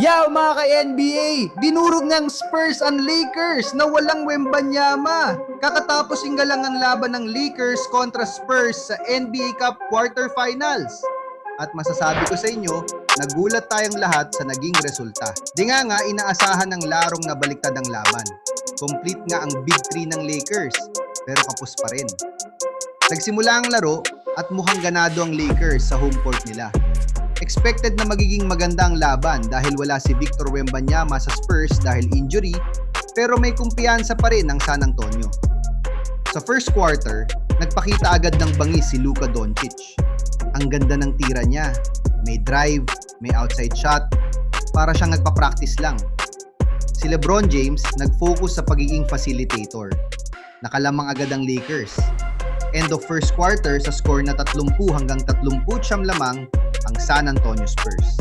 Yaw mga ka-NBA! Dinurog ng Spurs ang Lakers na walang Wembanyama. Kakatapos inggalang ang laban ng Lakers kontra Spurs sa NBA Cup Quarterfinals. At masasabi ko sa inyo, nagulat tayong lahat sa naging resulta. Di nga inaasahan ng larong na baliktad ang laban. Complete nga ang Big 3 ng Lakers, pero kapos pa rin. Nagsimula ang laro at mukhang ganado ang Lakers sa home court nila. Expected na magiging maganda ang laban dahil wala si Victor Wembanyama sa Spurs dahil injury, pero may kumpiyansa pa rin ang San Antonio. Sa first quarter, nagpakita agad ng bangis si Luka Doncic. Ang ganda ng tira niya, may drive, may outside shot, para siyang nagpa-practice lang. Si LeBron James nag-focus sa pagiging facilitator. Nakalamang agad ang Lakers. End of first quarter sa score na 30 hanggang 39 lamang ang San Antonio Spurs.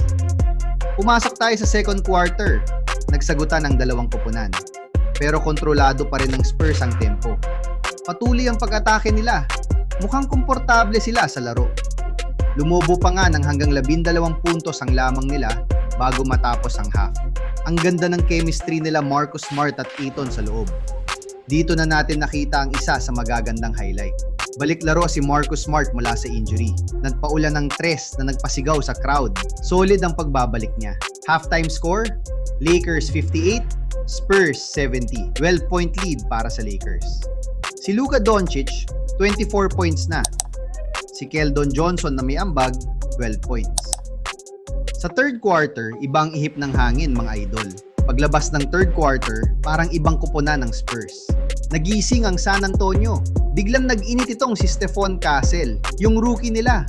Pumasok tayo sa second quarter, nagsagutan ang dalawang koponan. Pero kontrolado pa rin ng Spurs ang tempo. Patuloy ang pag-atake nila, mukhang komportable sila sa laro. Lumobo pa nga ng hanggang 12 puntos ang lamang nila bago matapos ang half. Ang ganda ng chemistry nila Marcus Smart at Ayton sa loob. Dito na natin nakita ang isa sa magagandang highlight. Balik laro si Marcus Smart mula sa injury. Nagpaulan ng tres na nagpasigaw sa crowd. Solid ang pagbabalik niya. Halftime score, Lakers 58, Spurs 70. 12-point lead para sa Lakers. Si Luka Doncic, 24 points na. Si Keldon Johnson na may ambag, 12 points. Sa third quarter, ibang ihip ng hangin mga idol. Paglabas ng third quarter, parang ibang kuponan ng Spurs. Nagising ang San Antonio. Biglang nag-init itong si Stephon Castle, yung rookie nila.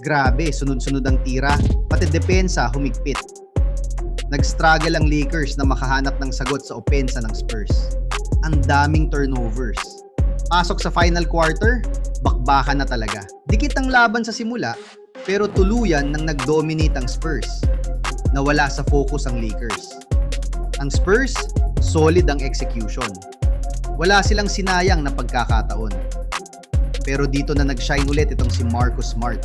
Grabe, sunod-sunod ang tira, pati depensa humigpit. Nag-struggle ang Lakers na makahanap ng sagot sa opensa ng Spurs. Ang daming turnovers. Pasok sa final quarter, bakbakan na talaga. Dikit ang laban sa simula, pero tuluyan nang nag-dominate ang Spurs. Nawala sa focus ang Lakers. Ang Spurs, solid ang execution. Wala silang sinayang na pagkakataon. Pero dito na nag-shine ulit itong si Marcus Smart.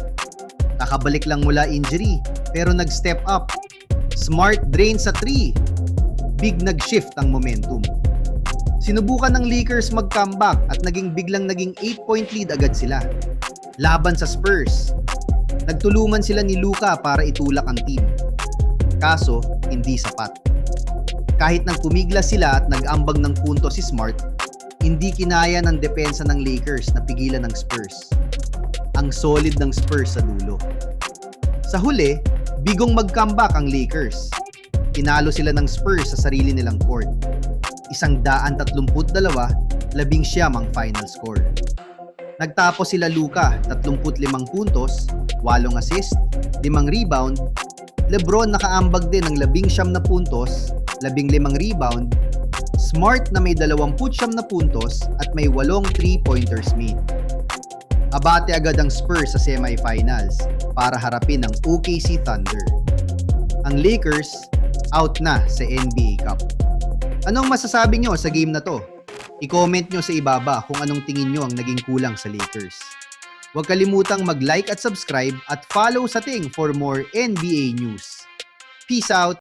Nakabalik lang mula injury, pero nag-step up. Smart drain sa 3. Big nag-shift ang momentum. Sinubukan ng Lakers mag-comeback at biglang naging 8-point lead agad sila. Laban sa Spurs. Nagtulungan sila ni Luka para itulak ang team. Kaso, hindi sapat. Kahit nang pumigla sila at nag-ambag ng punto si Smart, hindi kinaya ng depensa ng Lakers na pigilan ng Spurs. Ang solid ng Spurs sa dulo. Sa huli, bigong mag-comeback ang Lakers. Tinalo sila ng Spurs sa sarili nilang court. 132, 19 ang final score. Nagtapos sila Luka, 35 puntos, 8 assist, 5 rebound. LeBron nakaambag din ng 19 na puntos, 15 rebound. Smart na may 29 na puntos at may 8 3-pointers made. Abate agad ang Spurs sa semifinals para harapin ang OKC Thunder. Ang Lakers, out na sa NBA Cup. Anong masasabi nyo sa game na to? I-comment nyo sa ibaba kung anong tingin nyo ang naging kulang sa Lakers. Huwag kalimutang mag-like at subscribe at follow sa Ting for more NBA news. Peace out!